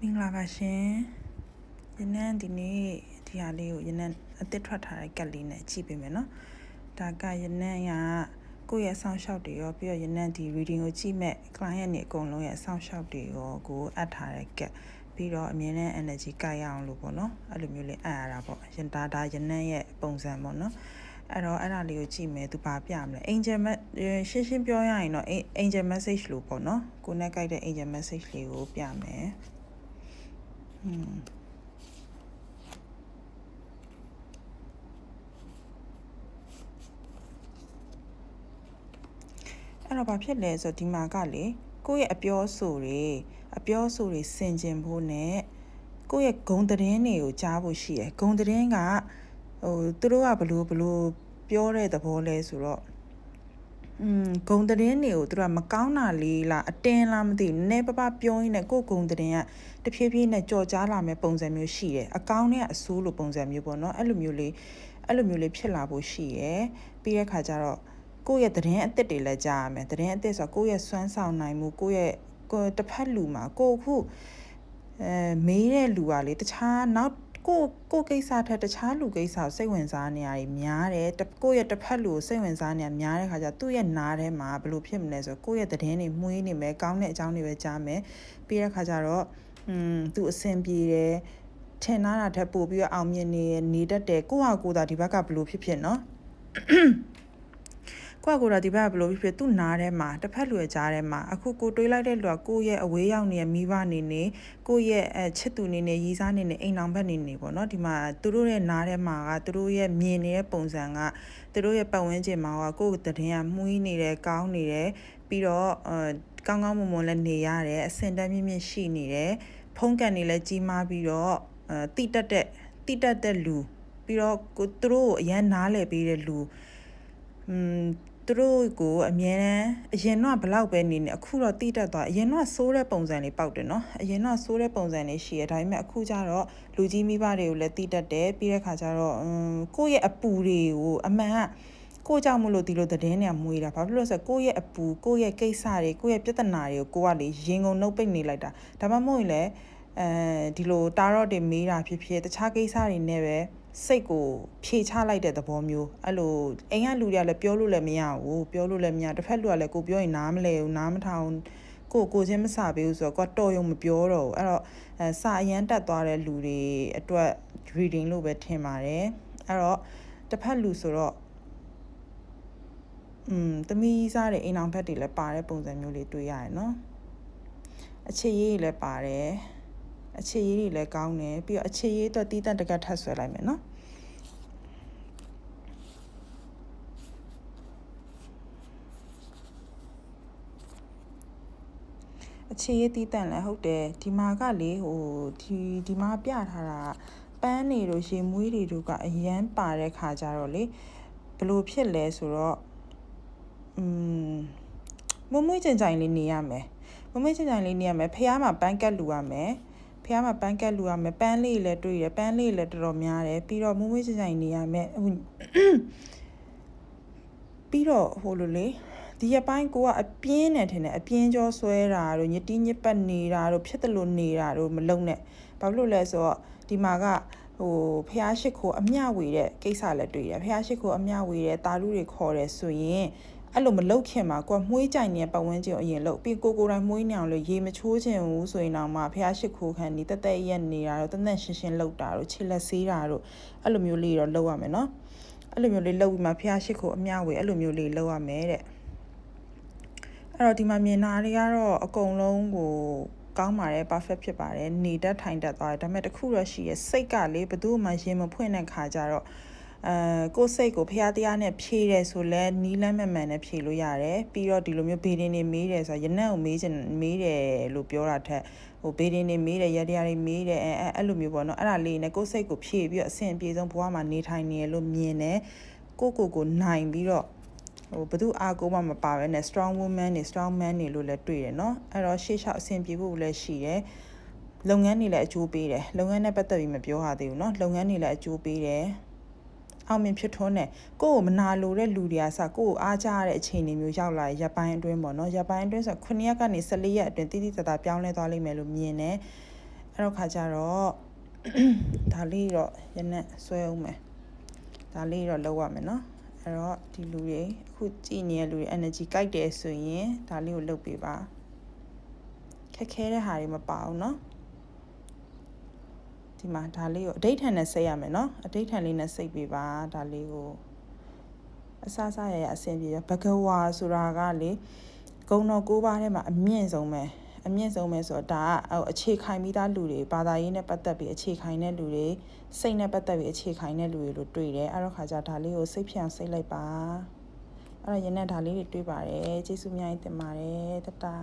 မင်္ဂလာပါရှင်ယနေ့ဒီနေ့ဒီဟာလေးကိုယနေ့အသစ်ထွက်ထားတဲ့ကတ်လေးနဲ့ကြည့်ပေးမယ်နော်ဒါကယနေ့ကကိုယ့်ရဲ့ဆောင်းရှောက်တွေရောပြီးတော့ယနေ့ဒီ reading ကိုကြည့်မဲ့ client တွေအကုန်လုံးရဲ့ဆောင်းရှောက်တွေရောကိုအပ်ထားတဲ့ကတ်ပြီးတော့အမြဲတမ်း energy ကိုက်ရအောင်လို့ပေါ့နော်အဲ့လိုမျိုးလေးအပ်ရတာပေါ့ဒါယနေ့ရဲ့ပုံစံပေါ့နော်အဲ့တော့အဲ့ဒါလေးကိုကြည့်မယ်သူဘာပြမလဲ angel ရှင်းပြောရရင်တော့ angel message လို့ပေါ့နော်ကိုနဲ့ကိုက်တဲ့ angel message လေးကိုပြမယ်အဲ့တော့ဘာဖြစ်လဲဆိုတော့ဒီမှာကလေကိုယ့်ရဲ့အပြောဆိုတွေဆင်ခြင်ဖို့နဲ့ကိုယ့်ရဲ့ဂုဏ်သတင်းတွေကိုကြားဖို့ရှိတယ်ဂုဏ်သတင်းကသူတို့ကဘလို့ပြောတဲ့သဘောလဲဆိုတော့ဂုံသတင်းတွေကိုသူကမကောင်းတာလေးလားအတင်းလားမသိဘူးနည်းပပပြောရင်းနဲ့ကိုယ်ဂုံသတင်းကတဖြည်းဖြည်းနဲ့ကြော်ကြားလာမဲ့ပုံစံမျိုးရှိတယ်အကောင်းနဲ့အဆိုးလိုပုံစံမျိုးပေါ့နော်အဲ့လိုမျိုးလေးဖြစ်လာဖို့ရှိရယ်ပြီးတဲ့ခါကျတော့ကိုယ့်ရဲ့သတင်းအသစ်တွေလည်းကြားရမယ်သတင်းအသစ်ဆိုတော့ကိုယ့်ရဲ့စွမ်းဆောင်နိုင်မှုကိုယ့်ရဲ့တစ်ဖက်လူမှာကိုခုမေးတဲ့လူကလေတခြားနောက်ကိုကိစ္စထက်တခြားလူကိစ္စကိုစိတ်ဝင်စားနေရတယ်များတယ်ကိုယ့်ရဲ့တစ်ဖက်လူကိုစိတ်ဝင်စားနေရများတဲ့ခါကျသူ့ရဲ့နားထဲမှာဘယ်လိုဖြစ်မလဲဆိုတော့ကိုယ့်ရဲ့သတင်းတွေမှုေးနေမယ်ကောင်းတဲ့အကြောင်းတွေပဲကြားမယ်ပြီးတဲ့ခါကျတော့သူအဆင်ပြေတယ်ထင်တာထက်ပိုပြီးတော့အောင်မြင်နေတတ်တယ်ကိုယ့်ဟာကိုယ်သာဒီဘက်ကဘယ်လိုဖြစ်နော်ကိုယ့်ကိုယ်တော့ဒီဘက်ကဘယ်လိုဖြစ်သူ့နားထဲမှာတစ်ဖက်လူရဲ့ကြားထဲမှာအခုကိုတွေးလိုက်တဲ့လူကကိုယ့်ရဲ့အဝေးရောက်နေတဲ့မိဘနေနေကိုယ့်ရဲ့ချစ်သူနေနေရီးစားနေနေအိမ်အောင်ဘက်နေနေပေါ့နော်ဒီမှာသူတို့ရဲ့နားထဲမှာကသူတို့ရဲ့မြင်နေတဲ့ပုံစံကသူတို့ရဲ့ပတ်ဝန်းကျင်မှာကကိုယ့်သတင်းကမှုီးနေတယ်ကောင်းနေတယ်ပြီးတော့ကောင်းမွန်လည်းနေရတယ်အဆင်တန်းမြင့်ရှိနေတယ်ဖုံးကန်နေလည်းကြီးမားပြီးတော့တိတက်တဲ့လူပြီးတော့သူတို့အရန်နားလည်ပေးတဲ့လူသူတို့ကိုအမြဲတမ်းအရင်တော့ဘလောက်ပဲနေနေအခုတော့တိတက်သွားအရင်တော့ဆိုးတဲ့ပုံစံလေးပေါက်တယ်နော်အရင်တော့ဆိုးတဲ့ပုံစံလေးရှိရဒါပေမဲ့အခုကျတော့လူကြီးမိဘတွေကိုလည်းတိတက်တယ်ပြီးတဲ့ခါကျတော့ကိုယ့်ရဲ့အပူတွေကိုအမှန်ကကိုကြောင့်မလို့ဒီလိုသတင်းတွေကမွေးတာဘာဖြစ်လို့လဲဆိုတော့ကိုယ့်ရဲ့အပူကိုယ့်ရဲ့ကိစ္စတွေကိုယ့်ရဲ့ပြဿနာတွေကိုကိုကလေရင်ကုန်နှုတ်ပိတ်နေလိုက်တာဒါမှမဟုတ်ရင်လည်းဒီလိုတာရော့တွေမေးတာဖြစ်တခြားကိစ္စတွေနဲ့ပဲစိတ်ကိုဖြေချလိုက်တဲ့သဘောမျိုးအဲ့လိုအိမ်ကလူတွေကလည်းပြောလို့လည်းမရဘူးတစ်ဖက်လူကလည်းကိုပြောရင်နားမလဲဘူးနားမထောင်ကိုချင်းမစပေးဘူးဆိုတော့ကိုတော်ရုံမပြောတော့ဘူးအဲ့တော့စာအရန်တက်သွားတဲ့လူတွေအတွက် reading လို့ပဲထင်ပါတယ်အဲ့တော့တစ်ဖက်လူဆိုတော့သမီးစားတဲ့အိမ်အောင်ဘက်တွေလည်းပါတဲ့ပုံစံမျိုးလေးတွေ့ရတယ်နော်အခြေရေးတွေလည်းပါတယ်အခြေရေးတွေလည်းကောင်းတယ်ပြီးတော့အခြေရေးအတွက်တီးတန့်တကတ်ထပ်ဆွဲလိုက်မယ်နော်အခြေရေးတီးတန့်လည်းဟုတ်တယ်ဒီမှာကလေဒီမှာပြထားတာပန်းနေတို့ရေမွေးတွေတို့ကအရန်ပါတဲ့ခါကြတော့လေဘလို့ဖြစ်လဲဆိုတော့မွေးကြင်လေးနေရမယ်ဖះမှာပန်းကက်လူရမယ်ပန်းလေးလည်းတွေ့ရပန်းလေးလည်းတော်တော်များတယ်ပြီးတော့မွေးကြင်နေရမယ်ပြီးတော့ဟိုလိုလေဒီရပိုင်းကိုကအပြင်းနဲ့ထင်တယ်အပြင်းကြောဆွဲတာတို့ညတိညစ်ပတ်နေတာတို့ဖြစ်တယ်လို့နေတာတို့မလုံနဲ့ဘာဖြစ်လို့လဲဆိုတော့ဒီမှာကဖះရှိခိုးအမျှဝေတဲ့ကိစ္စလည်းတွေ့တယ်ဖះရှိခိုးအမျှဝေတဲ့တာလူတွေခေါ်တယ်ဆိုရင်အဲ့လိုမလုတ်ခင်မှာကိုကမှုေးကြိုင်နေတဲ့ပတ်ဝန်းကျင်အရင်လုတ်ပြီးကိုတိုင်းမှုေးနေအောင်လို့ရေမချိုးချင်ဘူးဆိုရင်တော့မှဖះရှိခိုးခံဒီတက်ရက်နေတာတော့တန်ရှင်းလုတ်တာတို့ခြေလက်ဆေးတာတို့အဲ့လိုမျိုးလေးတော့လုတ်ရမယ်နော်အဲ့လိုမျိုးလေးလုတ်ပြီးမှဖះရှိခိုးအမျှဝေအဲ့လိုမျိုးလေးလုတ်ရမယ်တဲ့အဲ့တော့ဒီမှာမြင်တာတွေကတော့အကုန်လုံးကိုကောင်းပါတယ် perfect ဖြစ်ပါတယ်နေတတ်ထိုင်တတ်သွားတယ်ဒါပေမဲ့တခုတော့ရှိရစိတ်ကလေဘယ်သူမှရင်မဖွင့်တဲ့ခါကြတော့ကိုယ်စိတ်ကိုဖះတရားနဲ့ဖြေတယ်ဆိုလဲနီးလန်းမှန်နဲ့ဖြေလို့ရတယ်ပြီးတော့ဒီလိုမျိုးဘေးဒင်းနေမေးတယ်ဆိုတော့ရနက်ကိုမေးတယ်လို့ပြောတာထက်ဘေးဒင်းနေမေးတယ်ရတရားတွေမေးတယ်အဲ့လိုမျိုးပေါ့နော်အဲ့ဒါလေးနဲ့ကိုယ်စိတ်ကိုဖြေပြီးတော့အဆင်ပြေဆုံးဘဝမှာနေထိုင်နေရလို့မြင်တယ်ကိုနိုင်ပြီးတော့ဘသူအားကိုမှမပါပဲနဲ့ strong woman နေ strong man နေလို့လည်းတွေ့တယ်เนาะအဲ့တော့ရှေ့လျှောက်အဆင်ပြေဖို့လည်းရှိတယ်လုပ်ငန်းတွေလည်းအကျိုးပေးတယ်လုပ်ငန်းနဲ့ပတ်သက်ပြီးမပြောရသေးဘူးเนาะလုပ်ငန်းတွေလည်းအကျိုးပေးတယ်အောင်မြင်ဖြစ်ထွန်းတယ်ကိုယ်ကိုမနာလိုတဲ့လူတွေကစကိုယ်ကိုအားကြရတဲ့အခြေအနေမျိုးရောက်လာရရပ်ပိုင်းအတွင်းပေါ့เนาะရပ်ပိုင်းအတွင်းဆို9ရက်ကနေ14ရက်အတွင်းတိတိကျကျပြောင်းလဲသွားလိမ့်မယ်လို့မြင်တယ် အဲ့တော့ခါကြတော့ဒါလေးတော့ရနက်ဆွဲအောင်မယ်ဒါလေးတော့လောက်ရမယ်နော်အဲ့တော့ဒီလူတွေအခုကြည့်နေတဲ့လူတွေ energy ကြိုက်တယ်ဆိုရင်ဒါလေးကိုလုပ်ပေးပါခက်ခဲတဲ့ဟာတွေမပါဘူးနော်ဒီမှာဒါလေးကိုအဓိဋ္ဌာန်နဲ့စိတ်ရမယ်နော်အဓိဋ္ဌာန်လေးနဲ့စိတ်ပေးပါဒါလေးကိုအစစရရအဆင်ပြေဘဂဝါဆိုတာကလေဂုဏ်တော်၉ပါးထဲမှာအမြင့်ဆုံးပဲဆိုတော့ဒါကအခြေခိုင်ပြီးသားလူတွေဘာသာရေးနဲ့ပတ်သက်ပြီးအခြေခိုင်တဲ့လူတွေစိတ်နဲ့ပတ်သက်ပြီးအခြေခိုင်တဲ့လူတွေလို့တွေ့တယ်အဲ့တော့ခါကျဒါလေးကိုစိတ်ဖြန့်စိတ်လိုက်ပါအဲ့တော့ရင်းနဲ့ဒါလေးတွေတွေ့ပါတယ်ကျေးဇူးအများကြီးတင်ပါတယ်တတာ